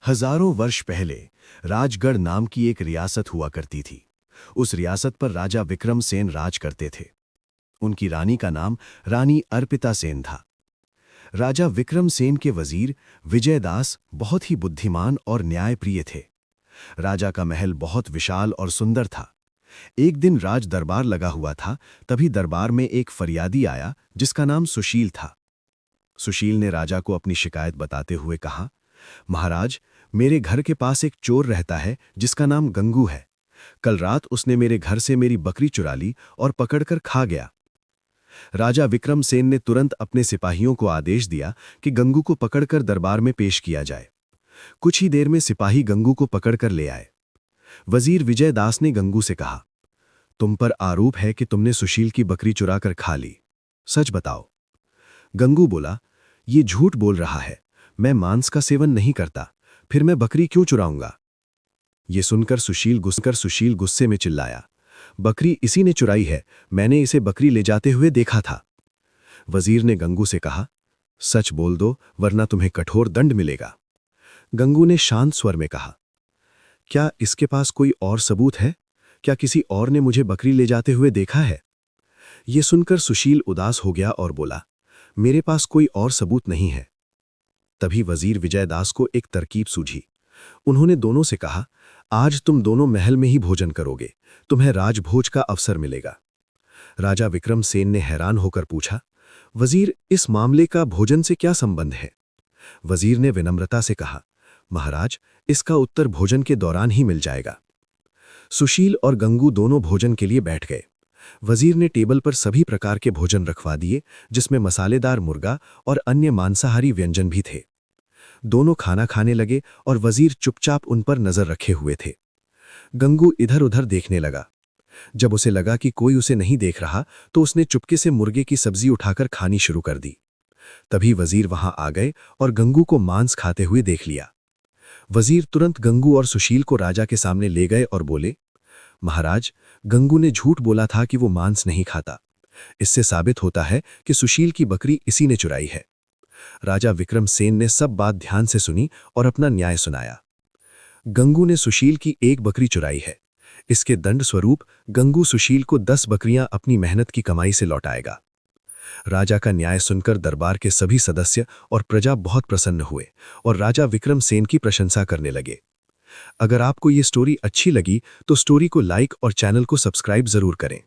हजारों वर्ष पहले राजगढ़ नाम की एक रियासत हुआ करती थी। उस रियासत पर राजा विक्रम सेन राज करते थे। उनकी रानी का नाम रानी अर्पिता सेन था। राजा विक्रम सेन के वजीर विजयदास बहुत ही बुद्धिमान और न्यायप्रिय थे। राजा का महल बहुत विशाल और सुंदर था। एक दिन राज दरबार लगा हुआ था, तभी दरबार में एक फरियादी आया जिसका नाम सुशील था। सुशील ने राजा को अपनी शिकायत बताते हुए कहा, महाराज, मेरे घर के पास एक चोर रहता है जिसका नाम गंगू है। कल रात उसने मेरे घर से मेरी बकरी चुरा ली और पकड़कर खा गया। राजा विक्रम सेन ने तुरंत अपने सिपाहियों को आदेश दिया कि गंगू को पकड़कर दरबार में पेश किया जाए। कुछ ही देर में सिपाही गंगू को पकड़कर ले आए। वजीर विजयदास ने गंगू से कहा, तुम पर आरोप है कि तुमने सुशील की बकरी चुराकर खा ली। सच बताओ। गंगू बोला, ये झूठ बोल रहा है, मैं मांस का सेवन नहीं करता, फिर मैं बकरी क्यों चुराऊंगा। ये सुनकर सुशील गुस्से में चिल्लाया, बकरी इसी ने चुराई है, मैंने इसे बकरी ले जाते हुए देखा था। वजीर ने गंगू से कहा, सच बोल दो वरना तुम्हें कठोर दंड मिलेगा। गंगू ने शांत स्वर में कहा, क्या इसके पास कोई और सबूत है? क्या किसी और ने मुझे बकरी ले जाते हुए देखा है? ये सुनकर सुशील उदास हो गया और बोला, मेरे पास कोई और सबूत नहीं है। तभी वजीर विजयदास को एक तरकीब सूझी। उन्होंने दोनों से कहा, आज तुम दोनों महल में ही भोजन करोगे, तुम्हें राजभोज का अवसर मिलेगा। राजा विक्रम सेन ने हैरान होकर पूछा, वजीर, इस मामले का भोजन से क्या संबंध है? वजीर ने विनम्रता से कहा, महाराज, इसका उत्तर भोजन के दौरान ही मिल जाएगा। सुशील और गंगू दोनों भोजन के लिए बैठ गए। वजीर ने टेबल पर सभी प्रकार के भोजन रखवा दिए, जिसमें मसालेदार मुर्गा और अन्य मांसाहारी व्यंजन भी थे। दोनों खाना खाने लगे और वजीर चुपचाप उन पर नजर रखे हुए थे। गंगू इधर उधर देखने लगा। जब उसे लगा कि कोई उसे नहीं देख रहा, तो उसने चुपके से मुर्गे की सब्जी उठाकर खानी शुरू कर दी। तभी वजीर वहां आ गए और गंगू को मांस खाते हुए देख लिया। वजीर तुरंत गंगू और सुशील को राजा के सामने ले गए और बोले, महाराज, गंगू ने झूठ बोला था कि वो मांस नहीं खाता। इससे साबित होता है कि सुशील की बकरी इसी ने चुराई है। राजा विक्रम सेन ने सब बात ध्यान से सुनी और अपना न्याय सुनाया। गंगू ने सुशील की एक बकरी चुराई है। इसके दंड स्वरूप गंगू सुशील को 10 बकरियां अपनी मेहनत की कमाई से लौटाएगा। राजा का न्याय सुनकर दरबार के सभी सदस्य और प्रजा बहुत प्रसन्न हुए और राजा विक्रम सेन की प्रशंसा करने लगे। अगर आपको ये स्टोरी अच्छी लगी तो स्टोरी को लाइक और चैनल को सब्सक्राइब जरूर करें।